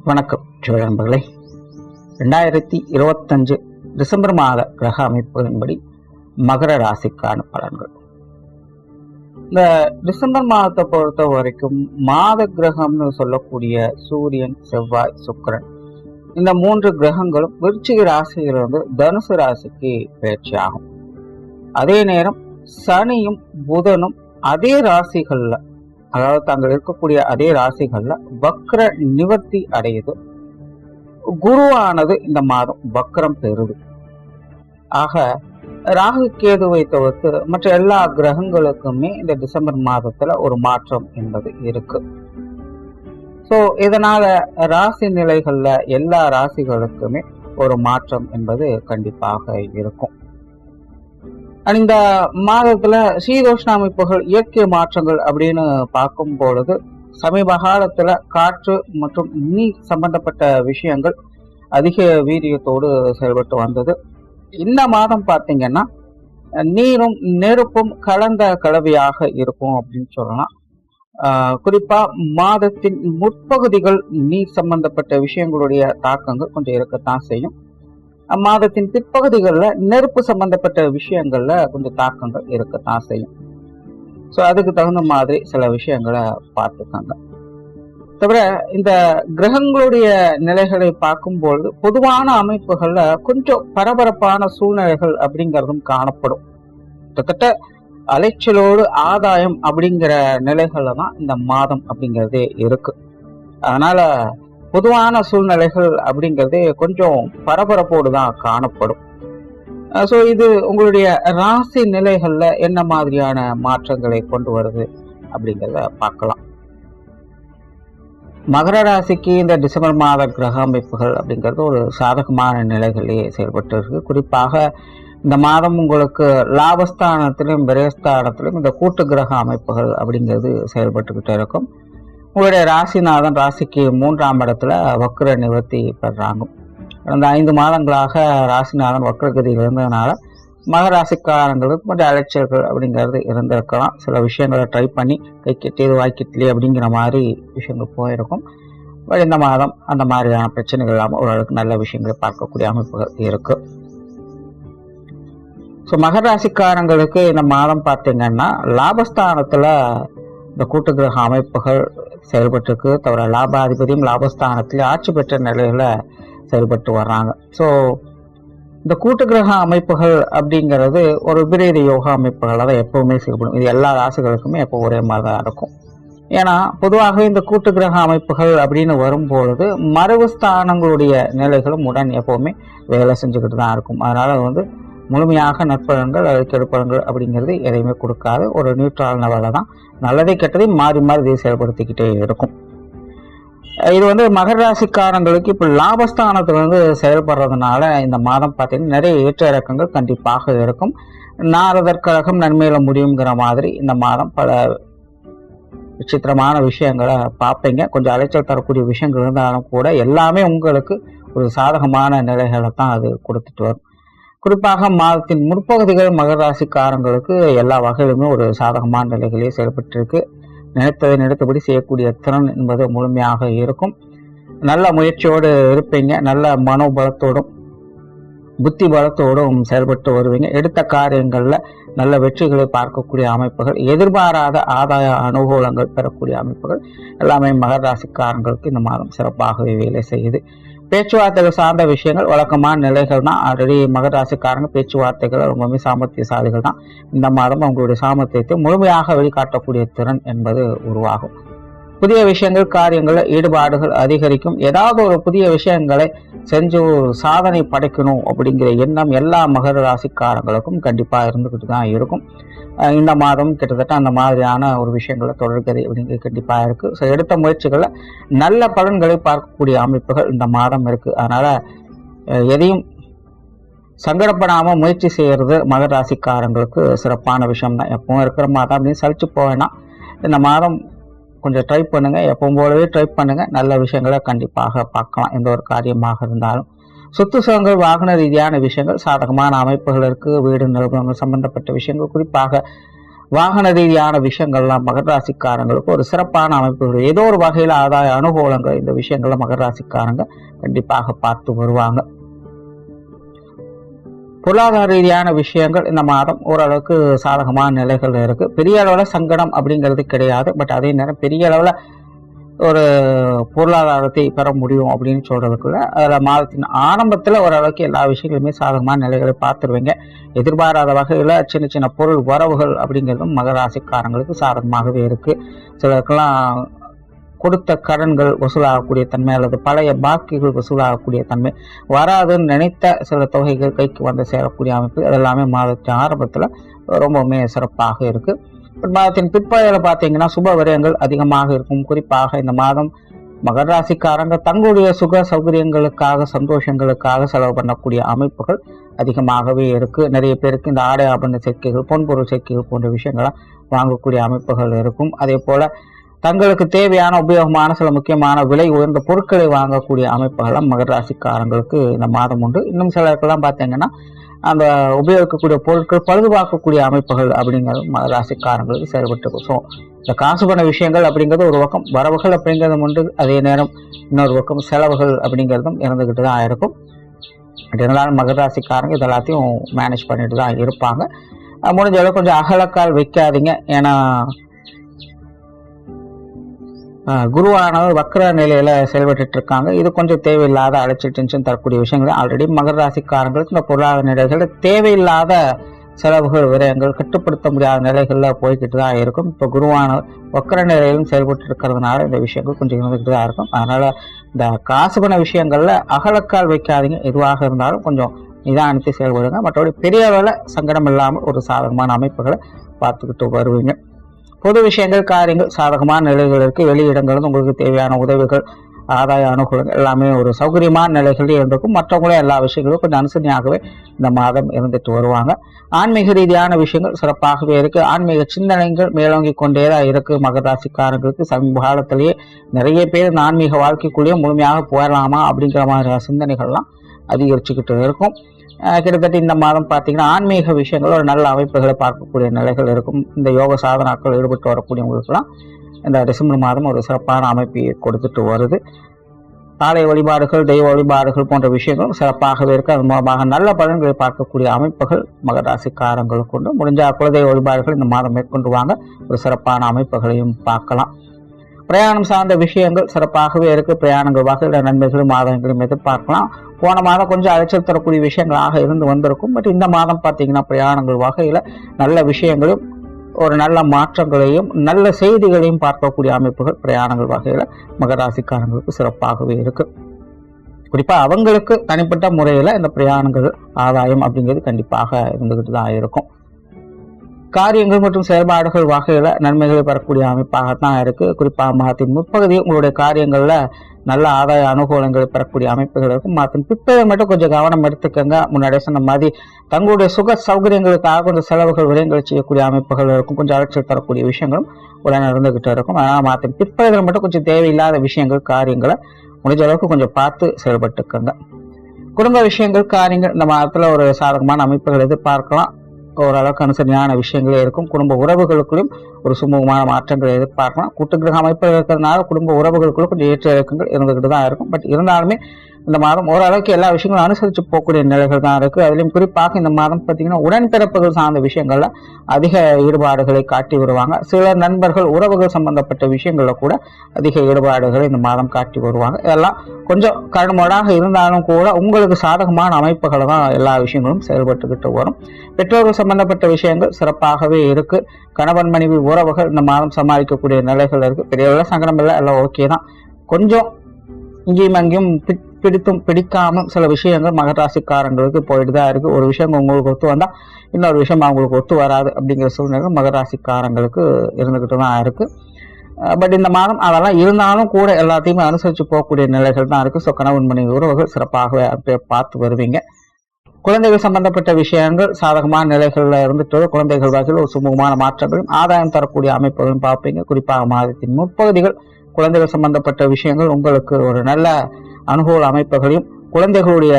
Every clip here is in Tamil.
வணக்கம் ஜோதி நண்பர்களே. 2025 டிசம்பர் மாத கிரக அமைப்புகளின்படி மகர ராசிக்கான பலன்கள். இந்த டிசம்பர் மாதத்தை பொறுத்த வரைக்கும் மாத கிரகம்னு சொல்லக்கூடிய சூரியன், செவ்வாய், சுக்கிரன் இந்த 3 கிரகங்களும் விருச்சிக ராசியிலிருந்து தனுசு ராசிக்கு பயிற்சி ஆகும். அதே நேரம் சனியும் புதனும் அதே ராசிகள்ல, அதாவது தாங்கள் இருக்கக்கூடிய அதே ராசிகள்ல வக்ர நிவர்த்தி அடையுது. குருவானது இந்த மாதம் வக்ரம் பெறுது. ஆக ராகு கேதுவை தவிர்த்து மற்ற எல்லா கிரகங்களுக்குமே இந்த டிசம்பர் மாதத்துல ஒரு மாற்றம் என்பது இருக்கு. சோ இதனால ராசி நிலைகள்ல எல்லா ராசிகளுக்குமே ஒரு மாற்றம் என்பது கண்டிப்பாக இருக்கும். இந்த மாதத்துல சீதோஷ்ண அமைப்புகள், இயற்கை மாற்றங்கள் அப்படின்னு பார்க்கும் பொழுது சமீப காலத்துல காற்று மற்றும் நீர் சம்பந்தப்பட்ட விஷயங்கள் அதிக வீரியத்தோடு செயல்பட்டு வந்தது. இந்த மாதம் பார்த்தீங்கன்னா நீரும் நெருப்பும் கலந்த கலவையாக இருக்கும் அப்படின்னு சொல்லலாம். குறிப்பா மாதத்தின் முற்பகுதிகள் நீர் சம்பந்தப்பட்ட விஷயங்களுடைய தாக்கங்கள் கொஞ்சம் இருக்கத்தான் செய்யும். மாதத்தின் பிற்பகுதிகளில் நெருப்பு சம்பந்தப்பட்ட விஷயங்கள்ல கொஞ்சம் தாக்கங்கள் இருக்கத்தான் செய்யும். ஸோ அதுக்கு தகுந்த மாதிரி சில விஷயங்களை பார்த்துக்காங்க. தவிர இந்த கிரகங்களுடைய நிலைகளை பார்க்கும்பொழுது பொதுவான அமைப்புகள்ல கொஞ்சம் பரபரப்பான சூழ்நிலைகள் அப்படிங்கிறதும் காணப்படும். கிட்டத்தட்ட அலைச்சலோடு ஆதாயம் அப்படிங்கிற நிலைகள்ல தான் இந்த மாதம் அப்படிங்கிறதே இருக்கு. அதனால பொதுவான சூழ்நிலைகள் அப்படிங்கிறது கொஞ்சம் பரபரப்போடு தான் காணப்படும். ஸோ இது உங்களுடைய ராசி நிலைகள்ல என்ன மாதிரியான மாற்றங்களை கொண்டு வருது அப்படிங்கிறத பார்க்கலாம். மகர ராசிக்கு இந்த டிசம்பர் மாத கிரக அமைப்புகள் அப்படிங்கிறது ஒரு சாதகமான நிலைகளே செயல்பட்டு இருக்கு. குறிப்பாக இந்த மாதம் உங்களுக்கு லாபஸ்தானத்திலும் விரயஸ்தானத்திலும் இந்த கூட்டு கிரக அமைப்புகள் அப்படிங்கிறது செயல்பட்டுக்கிட்டே இருக்கும். உங்களுடைய ராசிநாதன் ராசிக்கு 3ஆம் இடத்துல வக்ர நிவர்த்தி பெறாங்க. கடந்த 5 மாதங்களாக ராசிநாதன் வக்ரகதியில் இருந்ததுனால மகர ராசிக்காரங்களுக்கு கொஞ்சம் அலைச்சல்கள் அப்படிங்கிறது இருந்திருக்கலாம். சில விஷயங்களை ட்ரை பண்ணி கை கெட்டியது வாய்க்கிட்டலே அப்படிங்கிற மாதிரி விஷயங்கள் போயிருக்கும். இந்த மாதம் அந்த மாதிரியான பிரச்சனைகள் இல்லாமல் ஓரளவுக்கு நல்ல விஷயங்களை பார்க்கக்கூடிய அமைப்புகள் இருக்கு. ஸோ மகர ராசிக்காரங்களுக்கு இந்த மாதம் பார்த்தீங்கன்னா லாபஸ்தானத்துல இந்த கூட்டு கிரக அமைப்புகள் செயல்பட்டுருக்கு. தவிர லாபாதிபதியும் லாபஸ்தானத்திலே ஆட்சி பெற்ற நிலையில செயல்பட்டு வர்றாங்க. ஸோ இந்த கூட்டு கிரக அமைப்புகள் அப்படிங்கிறது ஒரு விபரீத யோகா அமைப்புகளாக தான் எப்பவுமே செயல்படும். இது எல்லா ராசிகளுக்குமே எப்போ ஒரே மாதிரி தான் இருக்கும். ஏன்னா பொதுவாகவே இந்த கூட்டு கிரக அமைப்புகள் அப்படின்னு வரும்பொழுது மறைவு ஸ்தானங்களுடைய நிலைகளும் உடன் எப்பவுமே வேலை செஞ்சுக்கிட்டு தான் இருக்கும். அதனால முழுமையாக நற்பலன்கள் கெடுப்பலன்கள் அப்படிங்கிறது எதையுமே கொடுக்காது. ஒரு நியூட்ரல் லெவலில் தான் நல்லதை கெட்டதை மாறி மாறி செயல்படுத்திக்கிட்டே இருக்கும். இது மகர ராசிக்காரங்களுக்கு இப்போ லாபஸ்தானத்துல செயல்படுறதுனால இந்த மாதம் பார்த்தீங்கன்னா நிறைய ஏற்ற இறக்கங்கள் கண்டிப்பாக இருக்கும். நாரதற்கழகம் நன்மையில முடியுங்கிற மாதிரி இந்த மாதம் பல விசித்திரமான விஷயங்களை பார்ப்பீங்க. கொஞ்சம் அலைச்சல் தரக்கூடிய விஷயங்கள் இருந்தாலும் கூட எல்லாமே உங்களுக்கு ஒரு சாதகமான நிலைகளை தான் அது கொடுத்துட்டு வரும். குறிப்பாக மாதத்தின் முற்பகுதிகள் மகர ராசிக்காரங்களுக்கு எல்லா வகையிலுமே ஒரு சாதகமான நிலைகளே செயல்பட்டிருக்கு. நினைத்ததை நினைத்தபடி செய்யக்கூடிய திறன் என்பது முழுமையாக இருக்கும். நல்ல முயற்சியோடு இருப்பீங்க. நல்ல மனோபலத்தோடும் புத்தி பலத்தோடும் செயல்பட்டு வருவீங்க. எடுத்த காரியங்கள்ல நல்ல வெற்றிகளை பார்க்கக்கூடிய அமைப்புகள், எதிர்பாராத ஆதாய அனுகூலங்கள் பெறக்கூடிய அமைப்புகள் எல்லாமே மகர ராசிக்காரங்களுக்கு இந்த மாதம் சிறப்பாகவே வேலை செய்யுது. பேச்சுவார்த்தைகள் சார்ந்த விஷயங்கள் வழக்கமான நிலைகள் தான். ஆல்ரெடி மகர ராசிக்காரங்க பேச்சுவார்த்தைகள் ரொம்பவே சாமர்த்தியசாலிகள் தான். இந்த மாதம் அவங்களுடைய சாமர்த்தியத்தை முழுமையாக வெளிக்காட்டக்கூடிய திறன் என்பது உருவாகும். புதிய விஷயங்கள், காரியங்கள், ஈடுபாடுகள் அதிகரிக்கும். ஏதாவது ஒரு புதிய விஷயங்களை செஞ்சு சாதனை படைக்கணும் அப்படிங்கிற எண்ணம் எல்லா மகர ராசிக்காரங்களுக்கும் கண்டிப்பா இருந்துகிட்டு தான் இருக்கும். இந்த மாதம் கிட்டத்தட்ட அந்த மாதிரியான ஒரு விஷயங்களை தொடர்கதை அப்படிங்கிறது கண்டிப்பா இருக்கு. ஸோ எடுத்த முயற்சிகளை நல்ல பலன்களை பார்க்கக்கூடிய அமைப்புகள் இந்த மாதம் இருக்கு. அதனால எதையும் சங்கடப்படாம முயற்சி செய்யறது மகர ராசிக்காரங்களுக்கு சிறப்பான விஷயம் தான். எப்பவும் இருக்கிற மாதம் அப்படின்னு சலிச்சு போவேன்னா இந்த மாதம் கொஞ்சம் ட்ரை பண்ணுங்க. எப்பவும் போலவே ட்ரை பண்ணுங்க. நல்ல விஷயங்களை கண்டிப்பாக பார்க்கலாம். எந்த ஒரு காரியமாக இருந்தாலும் சொத்து சுகங்கள், வாகன ரீதியான விஷயங்கள் சாதகமான அமைப்புகள் இருக்கு. வீடு நிறுவனங்கள் சம்பந்தப்பட்ட விஷயங்கள், குறிப்பாக வாகன ரீதியான விஷயங்கள்லாம் மகர ராசிக்காரங்களுக்கு ஒரு சிறப்பான அமைப்புகள், ஏதோ ஒரு வகையில் ஆதாய அனுகூலங்கள், இந்த விஷயங்கள்ல மகர ராசிக்காரங்க கண்டிப்பாக பார்த்து வருவாங்க. பொருளாதார ரீதியான விஷயங்கள் இந்த மாதம் ஓரளவுக்கு சாதகமான நிலைகள் இருக்கு. பெரிய அளவில் சங்கடம் அப்படிங்கிறது கிடையாது. பட் அதே நேரம் பெரிய அளவில் ஒரு பொருளாதாரத்தை பெற முடியும் அப்படின்னு சொல்றதுக்குள்ள அதில் மாதத்தின் ஆரம்பத்தில் ஓரளவுக்கு எல்லா விஷயங்களுமே சாதகமான நிலைகளை பார்த்துருவீங்க. எதிர்பாராத வகையில் சின்ன சின்ன பொருள் வரவுகள் அப்படிங்கிறதும் மகர ராசிக்காரங்களுக்கு சாதகமாகவே இருக்கு. சிலருக்கெல்லாம் கொடுத்த கடன்கள் வசூலாகக்கூடிய தன்மை அல்லது பழைய பாக்கிகள் வசூலாகக்கூடிய தன்மை, வராதுன்னு நினைத்த சில தொகைகள் கைக்கு வந்து சேரக்கூடிய அமைப்பு, அதெல்லாமே மாதத்தின் ஆரம்பத்தில் ரொம்பவுமே சிறப்பாக இருக்கு. மாதத்தின் பிற்பகுதியில் பார்த்தீங்கன்னா சுப விரயங்கள் அதிகமாக இருக்கும். குறிப்பாக இந்த மாதம் மகர ராசிக்காரங்க தங்களுடைய சுக சௌகரியங்களுக்காக சந்தோஷங்களுக்காக செலவு பண்ணக்கூடிய அமைப்புகள் அதிகமாகவே இருக்கு. நிறைய பேருக்கு இந்த ஆடை ஆபரண சேர்க்கைகள், பொன்பொருள் சேர்க்கைகள் போன்ற விஷயங்கள்லாம் வாங்கக்கூடிய அமைப்புகள் இருக்கும். அதே போல தங்களுக்கு தேவையான உபயோகமான சில முக்கியமான விலை உயர்ந்த பொருட்களை வாங்கக்கூடிய அமைப்புகள்லாம் மகர ராசிக்காரங்களுக்கு இந்த மாதம் உண்டு. இன்னும் சிலருக்கெல்லாம் பார்த்தீங்கன்னா அந்த உபயோகிக்கக்கூடிய பொருட்கள் பழுதுபார்க்கக்கூடிய அமைப்புகள் அப்படிங்கிறது மகர ராசிக்காரங்களுக்கு செயல்பட்டு. ஸோ இந்த காசு பண்ண விஷயங்கள் அப்படிங்கிறது ஒரு பக்கம், வரவுகள் அப்படிங்கிறது உண்டு, அதே நேரம் இன்னொரு பக்கம் செலவுகள் அப்படிங்கிறதும் இருந்துகிட்டு தான் இருக்கும். இருந்தாலும் மகர ராசிக்காரங்க இது எல்லாத்தையும் மேனேஜ் பண்ணிட்டு தான் இருப்பாங்க. முடிஞ்ச அளவு கொஞ்சம் அகலக்கால் வைக்காதீங்க. ஏன்னா குருவானவர் வக்ர நிலையில செயல்பட்டு இருக்காங்க. இது கொஞ்சம் தேவையில்லாத அலைச்சல் டென்ஷன் தரக்கூடிய விஷயங்கள். ஆல்ரெடி மகர ராசிக்காரங்களுக்கு இந்த பொருளாதார நிலைகளில் தேவையில்லாத செலவுகள் விரயங்கள் கட்டுப்படுத்த முடியாத நிலைகள்ல போய்கிட்டு தான் இருக்கும். இப்போ குருவானவர் வக்ர நிலையிலும் செயல்பட்டு இருக்கிறதுனால இந்த விஷயங்கள் கொஞ்சம் இருந்துகிட்டு தான் இருக்கும். அதனால இந்த காசு பண்ண விஷயங்கள்ல அகலக்கால் வைக்காதீங்க. எதுவாக இருந்தாலும் கொஞ்சம் நிதானித்து செயல்படுங்க. மற்றபடி பெரிய அளவில் சங்கடம் இல்லாமல் ஒரு சாதகமான அமைப்புகளை பார்த்துக்கிட்டு வருவீங்க. பொது விஷயங்கள், காரியங்கள் சாதகமான நிலைகள் இருக்கு. வெளியிடங்கள் உங்களுக்கு தேவையான உதவிகள், ஆதாய அனுகூலங்கள் எல்லாமே ஒரு சௌகரியமான நிலைகளில் இருந்திருக்கும். மற்றவங்களும் எல்லா விஷயங்களும் கொஞ்சம் அனுசரணையாகவே இந்த மாதம் இருந்துட்டு வருவாங்க. ஆன்மீக ரீதியான விஷயங்கள் சிறப்பாகவே இருக்கு. ஆன்மீக சிந்தனைகள் மேலோங்கி கொண்டேதான் இருக்கு. மகர ராசிக்காரங்களுக்கு சமீப காலத்திலேயே நிறைய பேர் இந்த ஆன்மீக வாழ்க்கைக்குள்ளேயே முழுமையாக போயிடலாமா அப்படிங்கிற மாதிரி சிந்தனைகள்லாம் அதிகரிச்சுக்கிட்டு இருக்கும். கிட்டத்தட்ட இந்த மாதம் பார்த்தீங்கன்னா ஆன்மீக விஷயங்கள் ஒரு நல்ல அமைப்புகளை பார்க்கக்கூடிய நிலைகள் இருக்கும். இந்த யோக சாதனாக்கள் ஈடுபட்டு வரக்கூடியவங்களுக்கெல்லாம் இந்த டிசம்பர் மாதம் ஒரு சிறப்பான அமைப்பை கொடுத்துட்டு வருது. ஆலய வழிபாடுகள், தெய்வ வழிபாடுகள் போன்ற விஷயங்களும் சிறப்பாகவே இருக்கு. அது மூலமாக நல்ல பலன்களை பார்க்கக்கூடிய அமைப்புகள் மகர ராசிக்காரங்களுக்கு உண்டு. முடிஞ்ச குலதெய்வ வழிபாடுகள் இந்த மாதம் மேற்கொண்டு வாங்க, ஒரு சிறப்பான அமைப்புகளையும் பார்க்கலாம். பிரயாணம் சார்ந்த விஷயங்கள் சிறப்பாகவே இருக்கு. பிரயாணங்கள் வகையில நன்மைகளும் ஆதாயங்களும் எதிர்பார்க்கலாம். போன மாதம் கொஞ்சம் அலைச்சல் தரக்கூடிய விஷயங்களாக இருந்து வந்திருக்கும். பட் இந்த மாதம் பார்த்தீங்கன்னா பிரயாணங்கள் வகையில நல்ல விஷயங்களும் ஒரு நல்ல மாற்றங்களையும் நல்ல செய்திகளையும் பார்க்கக்கூடிய அமைப்புகள் பிரயாணங்கள் வகையில மகர ராசிக்காரங்களுக்கு சிறப்பாகவே இருக்கு. குறிப்பா அவங்களுக்கு தனிப்பட்ட முறையில இந்த பிரயாணங்கள் ஆதாயம் அப்படிங்கிறது கண்டிப்பாக இருந்துகிட்டு தான் இருக்கும். காரியங்கள் மற்றும் செயல்பாடுகள் வகையில நன்மைகளை பெறக்கூடிய அமைப்பாகத்தான் இருக்கு. குறிப்பாக மாதத்தின் முற்பகுதி உங்களுடைய காரியங்கள்ல நல்ல ஆதாய அனுகூலங்களை பெறக்கூடிய அமைப்புகள் இருக்கும். மாதத்தின் பிற்பகுதி மட்டும் கொஞ்சம் கவனம் எடுத்துக்கங்க. முன்னாடியே சொன்ன மாதிரி தங்களுடைய சுக சௌகரியங்களுக்காக கொஞ்சம் செலவுகள் விரயங்களை செய்யக்கூடிய அமைப்புகள் இருக்கும். கொஞ்சம் அலைச்சல் தரக்கூடிய விஷயங்களும் உடனே இருந்துகிட்டு இருக்கும். அதனால மாதத்தின் பிற்பகுதியில் மட்டும் கொஞ்சம் தேவையில்லாத விஷயங்கள், காரியங்களை முடிஞ்ச அளவுக்கு கொஞ்சம் பார்த்து செயல்பட்டுக்கங்க. குடும்ப விஷயங்கள், காரியங்கள் இந்த மாதத்துல ஒரு சாதகமான அமைப்புகள் எதிர்பார்க்கலாம். ஓரளவுக்கு அனுசரணையான விஷயங்களே இருக்கும். குடும்ப உறவுகளுக்குள்ளும் ஒரு சுமூகமான மாற்றங்களை எதிர்பார்க்கலாம். கூட்டு கிரக அமைப்பு இருக்கிறதுனால குடும்ப உறவுகளுக்குள்ள கொஞ்சம் ஏற்ற இறக்கங்கள் இருந்துகிட்டு தான் இருக்கும். பட் இருந்தாலுமே இந்த மாதம் ஓரளவுக்கு எல்லா விஷயங்களும் அனுசரித்து போகக்கூடிய நிலைகள் தான் இருக்கு. அதுலயும் குறிப்பாக இந்த மாதம் பார்த்தீங்கன்னா உடன்பிறப்புகள் சார்ந்த விஷயங்கள்ல அதிக ஈடுபாடுகளை காட்டி வருவாங்க. சில நண்பர்கள், உறவுகள் சம்பந்தப்பட்ட விஷயங்கள்ல கூட அதிக ஈடுபாடுகளை இந்த மாதம் காட்டி வருவாங்க. இதெல்லாம் கொஞ்சம் கடுமோடாக இருந்தாலும் கூட உங்களுக்கு சாதகமான அமைப்புகளை தான் எல்லா விஷயங்களும் செயல்பட்டுக்கிட்டு வரும். பெற்றோர்கள் சம்பந்தப்பட்ட விஷயங்கள் சிறப்பாகவே இருக்கு. கணவன் மனைவி உறவுகள் இந்த மாதம் சமாளிக்கக்கூடிய நிலைகள் இருக்கு. பெரிய சங்கடம் இல்லை, எல்லாம் ஓகே தான். கொஞ்சம் இங்கேயும் அங்கேயும் பிடித்தும் பிடிக்காமல் சில விஷயங்கள் மகர ராசிக்காரங்களுக்கு போயிட்டு தான் இருக்கு. ஒரு விஷயம் உங்களுக்கு ஒத்து வந்தா இன்னொரு விஷயம் அவங்களுக்கு ஒத்து வராது அப்படிங்கிற சூழ்நிலை மகர ராசிக்காரங்களுக்கு இருந்துகிட்டு தான் இருக்கு. பட் இந்த மாதம் அதெல்லாம் இருந்தாலும் கூட எல்லாத்தையுமே அனுசரித்து போகக்கூடிய நிலைகள் தான் இருக்கு. ஸோ கணவன் மனைவி உறவுகள் சிறப்பாக பார்த்து வருவீங்க. குழந்தைகள் சம்பந்தப்பட்ட விஷயங்கள் சாதகமான நிலைகள்ல இருந்துட்டு குழந்தைகள் வகையில் ஒரு சுமூகமான மாற்றங்களும் ஆதாயம் தரக்கூடிய அமைப்புகளும் பார்ப்பீங்க. குறிப்பாக மாதத்தின் முற்பகுதிகள் குழந்தைகள் சம்பந்தப்பட்ட விஷயங்கள் உங்களுக்கு ஒரு நல்ல அனுகூல அமைப்புகளையும் குழந்தைகளுடைய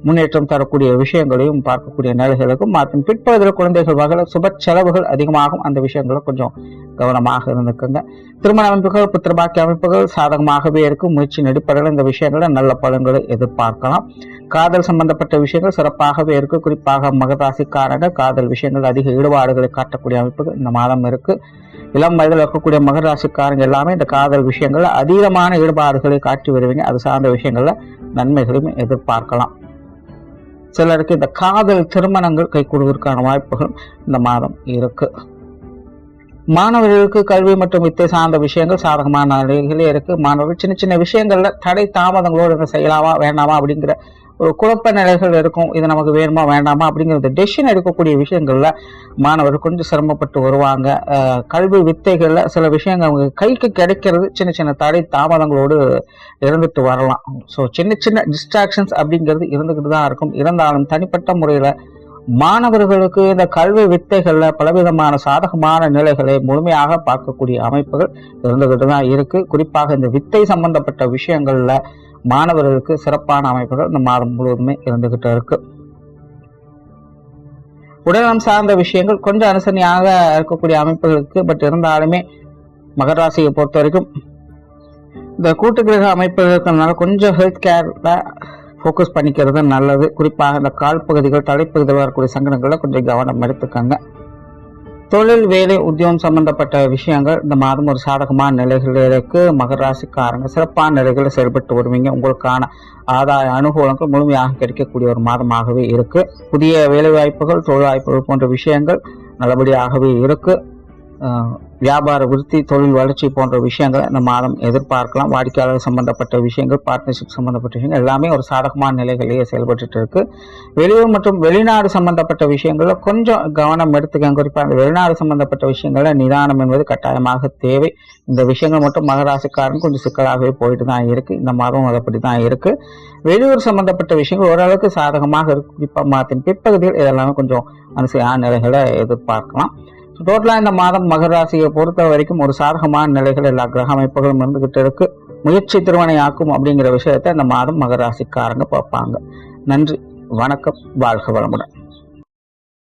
முன்னேற்றம் தரக்கூடிய விஷயங்களையும் பார்க்கக்கூடிய நிலைகளுக்கும் மாற்றும். பிற்பகுதியில் குழந்தைகள் வகையில் சுப செலவுகள் அதிகமாகும். அந்த விஷயங்களை கொஞ்சம் கவனமாக இருந்துக்குங்க. திருமண அமைப்புகள் புத்திரபாக்கிய அமைப்புகள் சாதகமாகவே இருக்கும். முயற்சி அடிப்படையில் இந்த விஷயங்களை நல்ல பலன்களை எதிர்பார்க்கலாம். காதல் சம்பந்தப்பட்ட விஷயங்கள் சிறப்பாகவே இருக்கு. குறிப்பாக மகராசிக்காரங்க காதல் விஷயங்கள் அதிக ஈடுபாடுகளை காட்டக்கூடிய அமைப்புகள் இந்த மாதம் இருக்கு. இளம் வயதில் இருக்கக்கூடிய மகர ராசிக்காரங்க எல்லாமே இந்த காதல் விஷயங்கள்ல அதீதமான ஈடுபாடுகளை காட்டி வருவீங்க. அது சார்ந்த விஷயங்கள்ல நன்மைகளையும் எதிர்பார்க்கலாம். சிலருக்கு இந்த காதல் திருமணங்கள் கைகூடுவதற்கான வாய்ப்புகள் இந்த மாதம் இருக்கு. மாணவர்களுக்கு கல்வி மற்றும் வித்தை சார்ந்த விஷயங்கள் சாதகமான நிலைகளே இருக்கு. மாணவர்கள் சின்ன சின்ன விஷயங்கள்ல தடை தாமதங்களோடு செய்யலாமா வேண்டாமா அப்படிங்கிற ஒரு குழப்ப நிலைகள் இருக்கும். இது நமக்கு வேணுமா வேண்டாமா அப்படிங்கிறது டெசிஷன் எடுக்கக்கூடிய விஷயங்கள்ல மாணவர்கள் கொஞ்சம் சிரமப்பட்டு வருவாங்க. கல்வி வித்தைகள்ல சில விஷயங்கள் அவங்க கைக்கு கிடைக்கிறது சின்ன சின்ன தடை தாமதங்களோடு இருந்துட்டு வரலாம். ஸோ சின்ன சின்ன டிஸ்ட்ராக்ஷன்ஸ் அப்படிங்கிறது இருந்துகிட்டு தான் இருக்கும். இருந்தாலும் தனிப்பட்ட முறையில மாணவர்களுக்கு இந்த கல்வி வித்தைகள்ல பலவிதமான சாதகமான நிலைகளை முழுமையாக பார்க்கக்கூடிய அமைப்புகள் இருந்துகிட்டு தான் இருக்கு. குறிப்பாக இந்த வித்தை சம்பந்தப்பட்ட விஷயங்கள்ல மாணவர்களுக்கு சிறப்பான அமைப்புகள் இந்த மாதம் முழுவதுமே இருந்துகிட்டு இருக்கு. உடல்நலம் சார்ந்த விஷயங்கள் கொஞ்சம் அனுசரணையாக இருக்கக்கூடிய அமைப்புகளுக்கு பட் இருந்தாலுமே மகர ராசியை பொறுத்த வரைக்கும் இந்த கூட்டு கிரக அமைப்புகள் இருக்கிறதுனால கொஞ்சம் ஹெல்த் கேர்ல ஃபோக்கஸ் பண்ணிக்கிறது நல்லது. குறிப்பாக இந்த கால் பகுதிகள் தலைப்பகுதியில் வரக்கூடிய சங்கடங்களை கொஞ்சம் கவனம் எடுத்துக்கங்க. தொழில் வேலை உத்தியோகம் சம்பந்தப்பட்ட விஷயங்கள் இந்த மாதம் ஒரு சாதகமான நிலைகளில் இருக்கு. மகர ராசிக்காரங்க சிறப்பான நிலைகளில் செயல்பட்டு வருவீங்க. உங்களுக்கான ஆதாய அனுகூலங்கள் முழுமையாக கிடைக்கக்கூடிய ஒரு மாதமாகவே இருக்கு. புதிய வேலை வாய்ப்புகள் தொழில் வாய்ப்புகள் போன்ற விஷயங்கள் நல்லபடியாகவே இருக்கு. வியாபார விருத்தி தொழில் வளர்ச்சி போன்ற விஷயங்களை இந்த மாதம் எதிர்பார்க்கலாம். வாடிக்கையாளர் சம்பந்தப்பட்ட விஷயங்கள் பார்ட்னர்ஷிப் சம்பந்தப்பட்ட விஷயங்கள் எல்லாமே ஒரு சாதகமான நிலைகளிலேயே செயல்பட்டு இருக்கு. வெளியூர் மற்றும் வெளிநாடு சம்பந்தப்பட்ட விஷயங்கள்ல கொஞ்சம் கவனம் எடுத்துக்க. குறிப்பாக அந்த வெளிநாடு சம்பந்தப்பட்ட விஷயங்கள்ல நிதானம் என்பது கட்டாயமாக தேவை. இந்த விஷயங்கள் மட்டும் மகராசிக்காரன் கொஞ்சம் சிக்கலாகவே போயிட்டு தான் இருக்கு. இந்த மாதம் அதப்படி தான் இருக்கு. வெளியூர் சம்பந்தப்பட்ட விஷயங்கள் ஓரளவுக்கு சாதகமாக இருக்கு. குறிப்பாக மாதத்தின் பிற்பகுதியில் இதெல்லாமே கொஞ்சம் அனுசரியான நிலைகளை எதிர்பார்க்கலாம். டோட்டலா இந்த மாதம் மகர ராசியை பொறுத்த வரைக்கும் ஒரு சாதகமான நிலைகள் எல்லா கிரக அமைப்புகளும் இருந்துகிட்டு இருக்கு. முயற்சி திருவனையாக்கும் அப்படிங்கிற விஷயத்தை இந்த மாதம் மகர ராசிக்காரங்க பார்ப்பாங்க. நன்றி, வணக்கம், வாழ்க வளமுடன்.